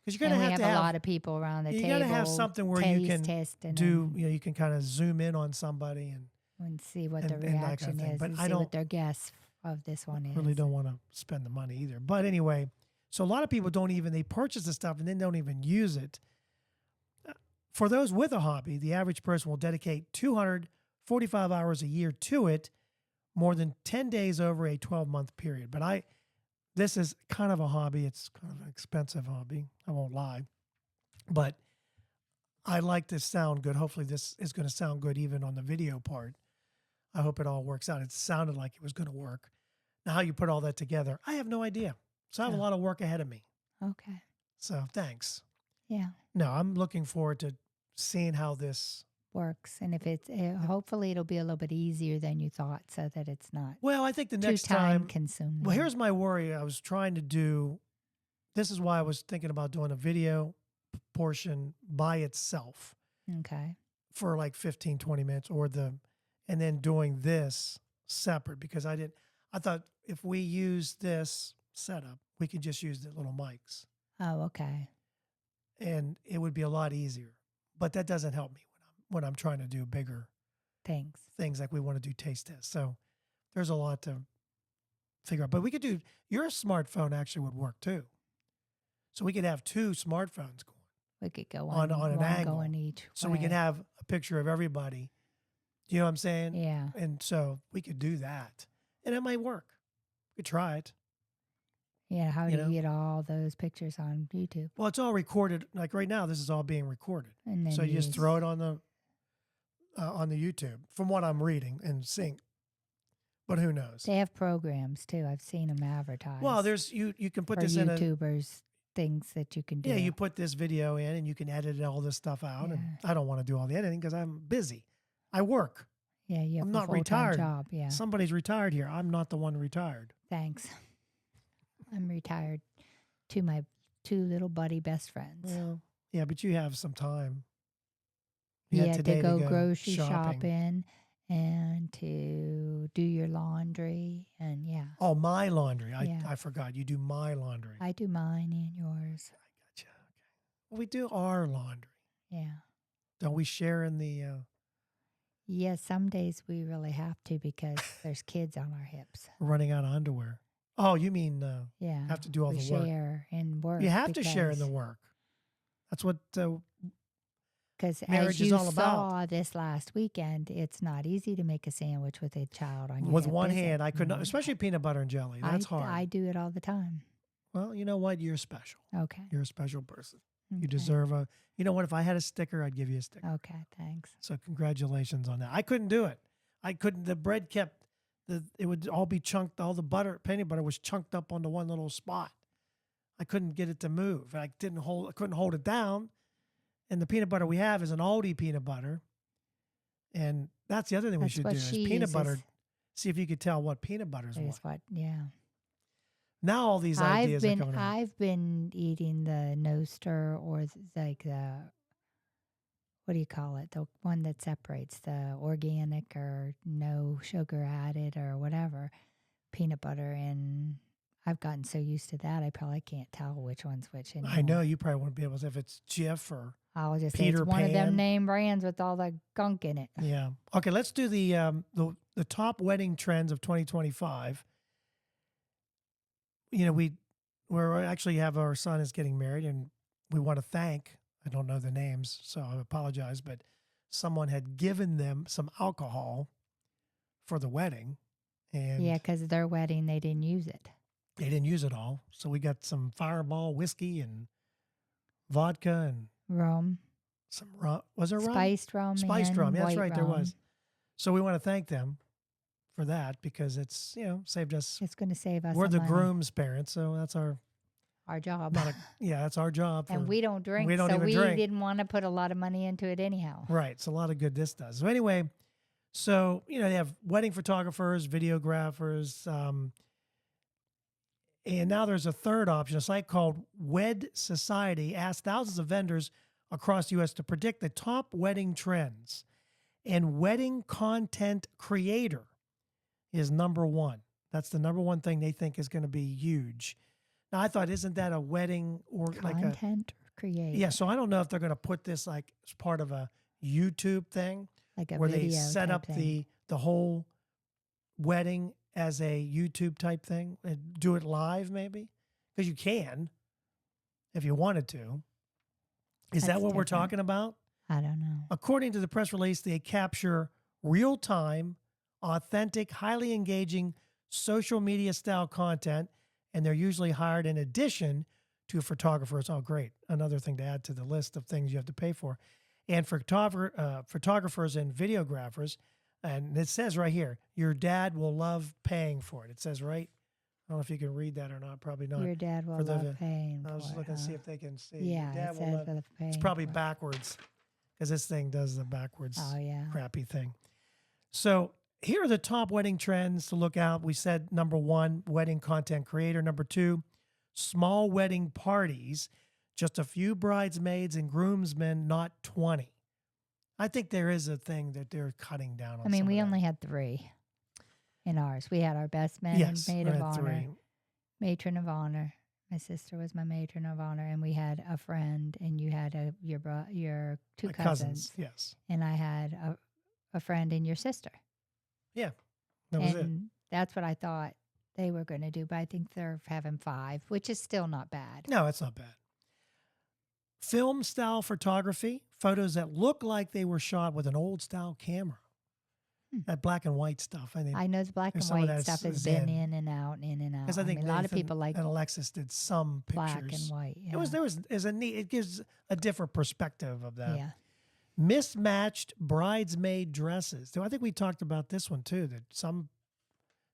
Because you're And going we to have have a lot of people around the you table. got to have something where you can test and do, you can kind of zoom in on somebody and see what and- the and that kind of reaction thing. is, But and I see don't- what their guess of this one is. really don't want to spend the money either. But anyway, so a lot of people they purchase the stuff and then don't even use it. For those with a hobby, the average person will dedicate 245 hours a year to it, more than 10 days over a 12-month period. But this is kind of a hobby. It's kind of an expensive hobby. I won't lie. But I like to sound good. Hopefully this is going to sound good even on the video part. I hope it all works out. It sounded like it was going to work. Now, how you put all that together, I have no idea. So I have a Oh. lot of work ahead of me. Okay. So thanks. Yeah. No, I'm looking forward to seeing how this. Works. And if it's, hopefully it'll be a little bit easier than you thought so that it's not Well, I think the too next time time. consuming. Well, here's my worry. I was trying to do. This is why I was thinking about doing a video portion by itself Okay. for like 15, 20 minutes and then doing this separate because I thought if we use this setup, we could just use the little mics Oh, okay. and it would be a lot easier. But that doesn't help me when I'm trying to do bigger Thanks. things like we want to do taste tests. So there's a lot to figure out. But we could do your smartphone actually would work too. So we could have two smartphones going. We could go On on an one angle. going each So way. we can have a picture of everybody. Do you know what I'm saying? Yeah. And so we could do that. And it might work. We could try it. Yeah. How You do know? you get all those pictures on YouTube? Well, it's all recorded. Like right now, this is all being recorded. And then So you just throw it on the YouTube from what I'm reading and seeing. But who knows? They have programs too. I've seen them advertised. Well, there's you can put for this in a YouTubers things that you can do. yeah, you put this video in and you can edit all this stuff out. And Yeah. I don't want to do all the editing because I'm busy. I work. Yeah, you have I'm a not full-time retired. job. Yeah. Somebody's retired here. I'm not the one retired. Thanks. I'm retired to my 2 little buddy best friends. Yeah, but you have some time. You had had today to go go grocery shopping and to do your laundry and Oh, my laundry. Yeah. I forgot. You do my laundry. I do mine and yours. I gotcha. Okay. Well, we do our laundry. Yeah. Don't we share in the... Yeah, some days we really have to because there's kids on our hips. running out of underwear? Oh, you mean Yeah. have to do all we the work. share in work. You have to share in the work. That's what Because marriage as is you all about. saw this last weekend, it's not easy to make a sandwich with a child on your With hip, one is it? hand. I could not, No. especially peanut butter and jelly. That's hard. I do it all the time. Well, you know what? You're special. Okay. You're a special person. Okay. You deserve a... You know what? If I had a sticker, I'd give you a sticker. Okay, thanks. So congratulations on that. I couldn't do it. I couldn't. The bread kept... it would all be chunked. All the peanut butter was chunked up onto one little spot. I couldn't get it to move. I couldn't hold it down. And the peanut butter we have is an Aldi peanut butter. And that's the other thing we That's should what do is she peanut uses. butter. See if you could tell what peanut butter is what. Yeah. Now all these ideas are coming out. I've been eating the no stir or like the, what do you call it? The one that separates the organic or no sugar added or whatever peanut butter. And I've gotten so used to that, I probably can't tell which one's which anymore. I know you probably wouldn't be able to if it's Jif or I'll just Peter say it's one of them Pan. name brands with all the gunk in it. yeah. Okay, let's do the top wedding trends of 2025. You know, we're actually have our son is getting married, and we want to thank, I don't know the names, so I apologize, but someone had given them some alcohol for the wedding, and Yeah, because their wedding, they didn't use it. they didn't use it all. So we got some Fireball whiskey and vodka and Rum, some rum. Was there rum? spiced rum, Spiced and rum. That's white right, there rum. was. So we want to thank them for that because it's, saved us. It's going to save us. We're some the money. groom's parents, so that's our job. that's our job. And we don't drink, we don't so even we drink. didn't want to put a lot of money into it anyhow. Right. It's a lot of good this does. So anyway, they have wedding photographers, videographers, and now there's a third option. A site called Wed Society asked thousands of vendors across the U.S. to predict the top wedding trends. And wedding content creator is number one. That's the number one thing they think is going to be huge. Now, I thought, isn't that a wedding or Content create. Yeah, so I don't know if they're going to put this like as part of a YouTube thing Like a where they video set type up thing. the whole wedding as a YouTube type thing and do it live maybe, because you can if you wanted to. Is that That's what we're different. talking about? I don't know. According to the press release, they capture real-time, authentic, highly engaging social media style content, and they're usually hired in addition to photographers. Oh, great. Another thing to add to the list of things you have to pay for. And photographers and videographers. And it says right here, your dad will love paying for it. It says right. I don't know if you can read that or not. Probably not. Your dad will For the- love paying I was for it, looking to see huh? if they can see. Yeah, Your dad it will says love- for the paying. it's probably for it. backwards because this thing does the backwards Oh, yeah. crappy thing. So here are the top wedding trends to look out. We said number one, wedding content creator. Number two, small wedding parties. Just a few bridesmaids and groomsmen, not 20. I think there is a thing that they're cutting down on. I mean, some we of only that. had 3 in ours. We had our best man Yes, and maid I of had honor, 3. matron of honor. My sister was my matron of honor, and we had a friend, and you had your 2 My cousins, yes. and I had a friend and your sister. Yeah, that was it. And that's what I thought they were going to do, but I think they're having 5, which is still not bad. No, it's not bad. Film style photography, photos that look like they were shot with an old style camera. That black and white stuff. I think I know the black and there's some of white that stuff has is been in. in and out and in and out. because I think mean, a lot of Nathan people like and Alexis did some black pictures. and white. Yeah. There was a neat. It gives a different perspective of that. Yeah. Mismatched bridesmaid dresses. So I think we talked about this one too. That some.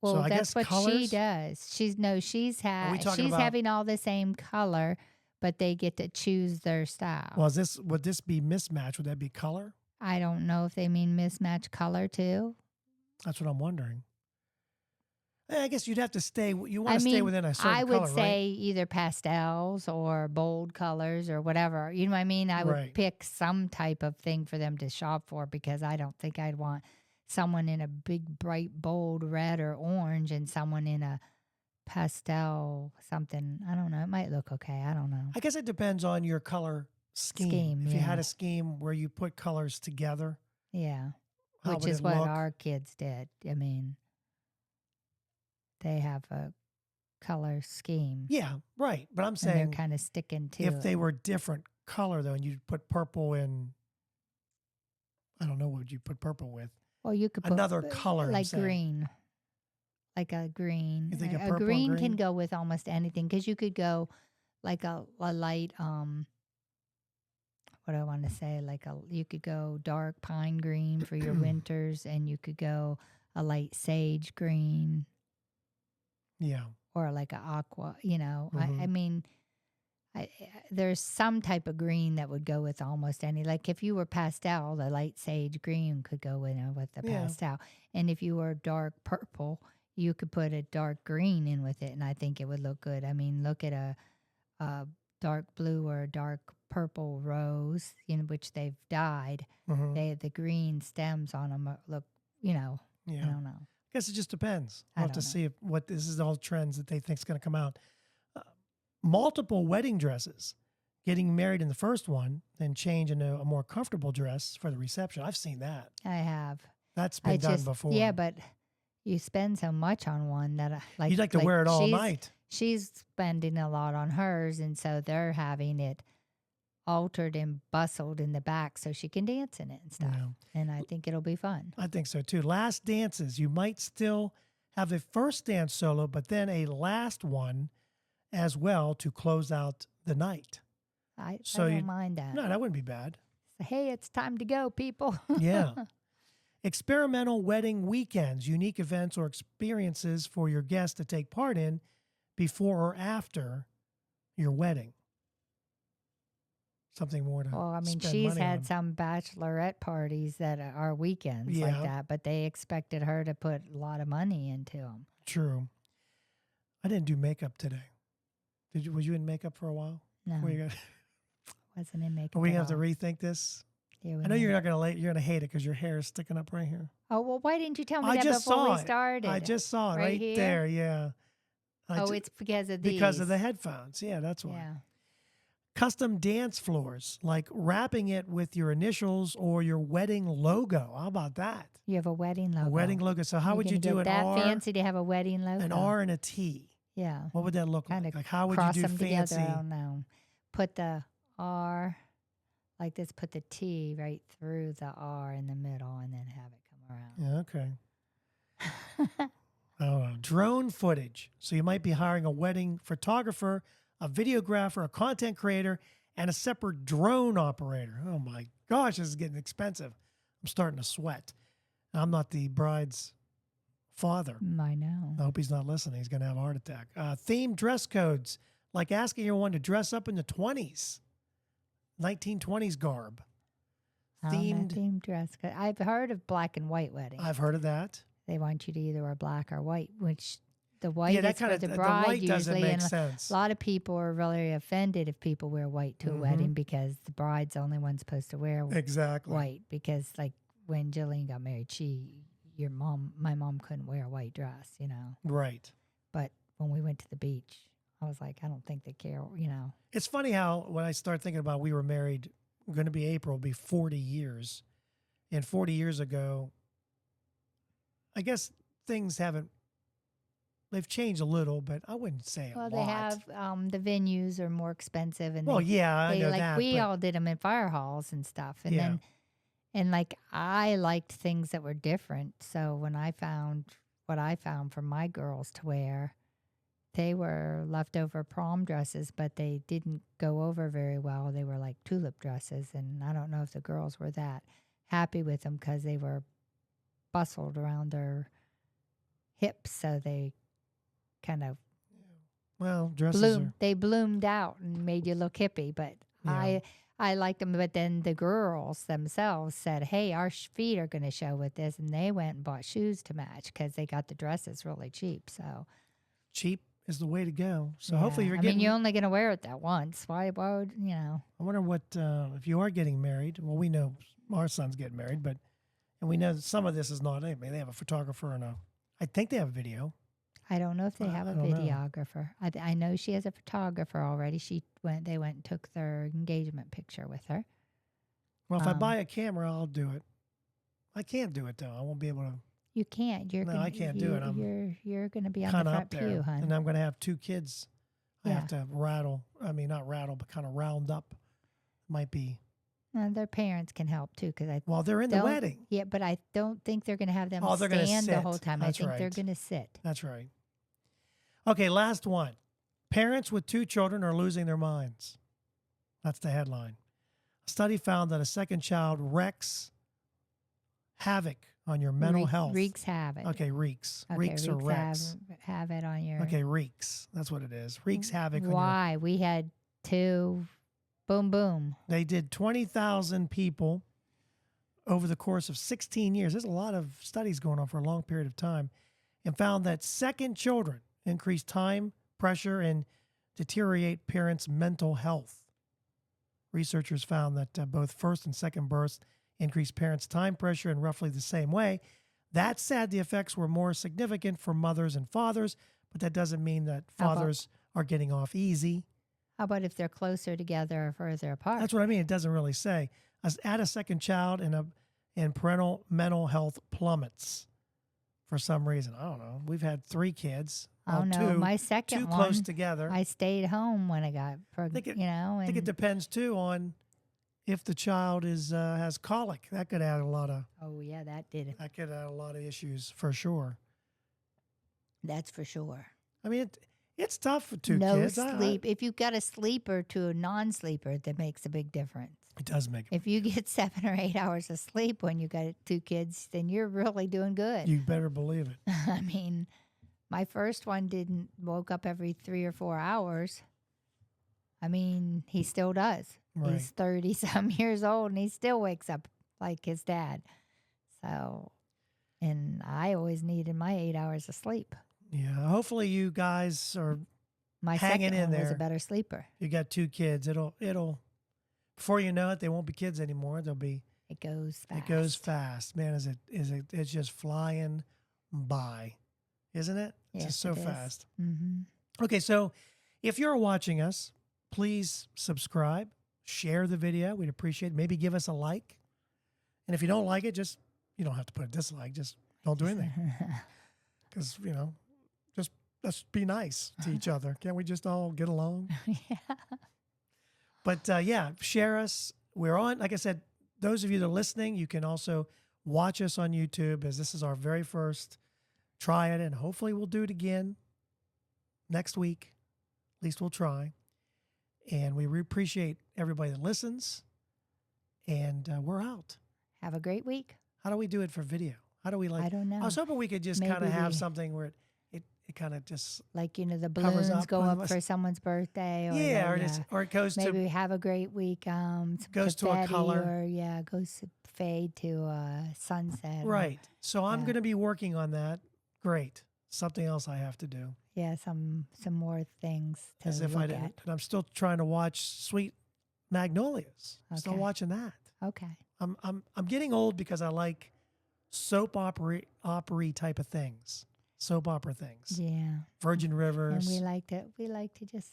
Well, so I that's guess what she colors? does. She's we talking she's about- having all the same color, but they get to choose their style. Well, would this be mismatched? Would that be color? I don't know if they mean mismatch color too. That's what I'm wondering. I guess you'd have to stay. You I want to stay mean, within a certain I would color, say right? either pastels or bold colors or whatever. You know what I mean? I would Right. pick some type of thing for them to shop for because I don't think I'd want someone in a big, bright, bold red or orange and someone in a pastel something. I don't know. It might look okay. I don't know. I guess it depends on your color scheme. Scheme, If you had yeah. a scheme where you put colors together, Yeah. how Which would is it what look? our kids did. I mean, they have a color scheme Yeah, right. But I'm and they're saying kind of sticking to if it. they were different color though, and you'd put purple in, I don't know what would you put purple with? Well, you could put Another color, I'm like saying. green. Like a green. You think a A purple and green can green? go with almost anything because you could go like a light what do I want to say? You could go dark pine green for your winters and you could go a light sage green Yeah. or like a aqua, I Mhm. mean there's some type of green that would go with almost any. Like if you were pastel, the light sage green could go with the Yeah. pastel. And if you were dark purple, you could put a dark green in with it, and I think it would look good. I mean, look at a dark blue or a dark purple rose, in which they've dyed. Mhm. The green stems on them look, I Yeah. don't know. I guess it just depends. I We'll have to don't know. see what this is all trends that they think is going to come out. Multiple wedding dresses, getting married in the first one, then change into a more comfortable dress for the reception. I've seen that. I have. That's I been done just before. Yeah, but you spend so much on one that You'd like to wear it all she's night. she's spending a lot on hers, and so they're having it altered and bustled in the back so she can dance in it and stuff. Yeah. And I think it'll be fun. I think so too. Last dances, you might still have a first dance solo, but then a last one as well to close out the night. I So don't mind that. No, that wouldn't be bad. So, hey, it's time to go, people. Yeah. Experimental wedding weekends, unique events or experiences for your guests to take part in before or after your wedding. Something more to Well, I mean, spend she's money had on. some bachelorette parties that are weekends Yeah. like that, but they expected her to put a lot of money into them. True. I didn't do makeup today. Was you in makeup for a while? No, Are wasn't in makeup. we at gonna have to all. rethink this? Yeah, we I know may. you're not gonna you're gonna hate it because your hair is sticking up right here. Oh, well, why didn't you tell me I that just before saw we it. started? I just saw it Right right here? there. Yeah. It's because of these. because of the headphones. Yeah, that's why. Yeah. Custom dance floors, like wrapping it with your initials or your wedding logo. How about that? You have a wedding logo. A wedding logo. So how You're would you gonna do get an that R, fancy to have a wedding logo? an R and a T? Yeah. What would that look Kind like? of Like how would you cross do them fancy? together. I don't know. Put the R like this. Put the T right through the R in the middle, and then have it come around. Yeah, okay. Oh, drone footage. So you might be hiring a wedding photographer, a videographer, a content creator, and a separate drone operator. Oh my gosh, this is getting expensive. I'm starting to sweat. I'm not the bride's father. I know. I hope he's not listening. He's going to have a heart attack. Themed dress codes, like asking everyone to dress up in the 20s, 1920s garb. Themed dress code. I've heard of black and white weddings. I've heard of that. They want you to either wear black or white, which the white Yeah, that is for kind of the the bride white doesn't usually. make And sense. a lot of people are really offended if people wear white to a wedding because the bride's the only one supposed to wear Exactly. white. Because like when Jillian got married, my mom couldn't wear a white dress, Right. But when we went to the beach, I was like, I don't think they care, It's funny how when I start thinking about we were married, going to be April, be 40 years. And 40 years ago, I guess things they've changed a little, but I wouldn't say a Well, lot. they have the venues are more expensive, and Well, yeah, I know like that. we but all did them in fire halls and stuff, and Yeah. then and like I liked things that were different. So when I found what I found for my girls to wear, they were leftover prom dresses, but they didn't go over very well. They were like tulip dresses, and I don't know if the girls were that happy with them because they were bustled around their hips, so they kind of Well, dresses are. they bloomed out and made you look hippie. But Yeah. I liked them, but then the girls themselves said, "Hey, our feet are going to show with this," and they went and bought shoes to match because they got the dresses really cheap. So Cheap is the way to go. So yeah. hopefully you're I getting. mean, you're only going to wear it that once. Why would I wonder what if you are getting married. Well, we know our son's getting married, but and we know that some of this is not. I mean, they have a photographer and I think they have a video. I don't know if they have a I don't know. videographer. I know she has a photographer already. They went and took their engagement picture with her. Well, if I buy a camera, I'll do it. I can't do it though. I won't be able to. You can't. I can't do it. You're going to be on the Kind of front up there, pew, hon. and I'm going to have 2 kids. I Yeah. have to rattle. I mean, not rattle, but kind of round up. Might be. Their parents can help too, because Well, they're in the don't- wedding. Yeah, but I don't think they're going to have them Oh, they're gonna stand the sit. whole time. That's I think they're right. going to sit. That's right. Okay, last one. Parents with 2 children are losing their minds. That's the headline. A study found that a second child wreaks havoc on your mental health. Wreaks havoc. Okay, wreaks. Okay, Wreaks or wrecks. Have it on your. Okay, wreaks. That's what it is. Wreaks havoc on your. Why? We had 2. Boom, boom. They did 20,000 people over the course of 16 years. There's a lot of studies going on for a long period of time, and found that second children increase time, pressure, and deteriorate parents' mental health. Researchers found that both first and second births increase parents' time pressure in roughly the same way. That said, the effects were more significant for mothers and fathers, but that doesn't mean that How about- fathers are getting off easy. How about if they're closer together or further apart? That's what I mean. It doesn't really say. Add a second child and parental mental health plummets for some reason. I don't know. We've had 3 kids. Oh no, my second too one. close together. I stayed home when I got pregnant. I think it depends too on if the child has colic. That could add a lot of. Oh yeah, that did it. That could add a lot of issues for sure. That's for sure. I mean, it's tough for 2 no kids. sleep. If you've got a sleeper to a non-sleeper, that makes a big difference. It does make. If you get 7 or 8 hours of sleep when you got 2 kids, then you're really doing good. You better believe it. I mean, my first one woke up every 3 or 4 hours. I mean, he still does. Right. He's 30-some years old, and he still wakes up like his dad. So, and I always needed my 8 hours of sleep. Yeah. Hopefully, you guys are. My Hanging second in one was a there. better sleeper. You got 2 kids. It'll. Before you know it, they won't be kids anymore. They'll be. It goes fast. It goes fast, man. It's just flying by, isn't it? It's Yes, just so it is. fast. Mm-hmm. Okay, so if you're watching us, please subscribe, share the video. We'd appreciate it. Maybe give us a like. And if you don't like it, you don't have to put a dislike. Just don't do anything. Because, just let's be nice to each other. Can't we just all get along? Yeah. But yeah, share us. We're on, like I said, those of you that are listening, you can also watch us on YouTube, as this is our very first try it, and hopefully we'll do it again next week. At least we'll try. And we appreciate everybody that listens. And we're out. Have a great week. How do we do it for video? How do we I don't know. I was hoping we could just Maybe kind of have we- something where it kind of just Like, the Covers balloons up go with up us. for someone's birthday. or it goes Maybe to we have a great week. Some Goes to a confetti, color. Or goes to fade to sunset. or- right. So I'm Yeah. going to be working on that. Great. Something else I have to do. Yeah, some more things to As if look I didn't. at. And I'm still trying to watch Sweet Magnolias. I'm still Okay. watching that. Okay. I'm getting old because I like soap opera type of things. Soap opera things. Yeah. Virgin Rivers. And we like to just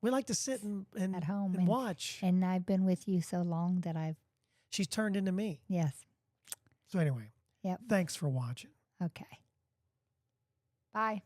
We like to sit and at home and watch. And I've been with you so long that She's turned into me. yes. So anyway. Yep. Thanks for watching. Okay. Bye.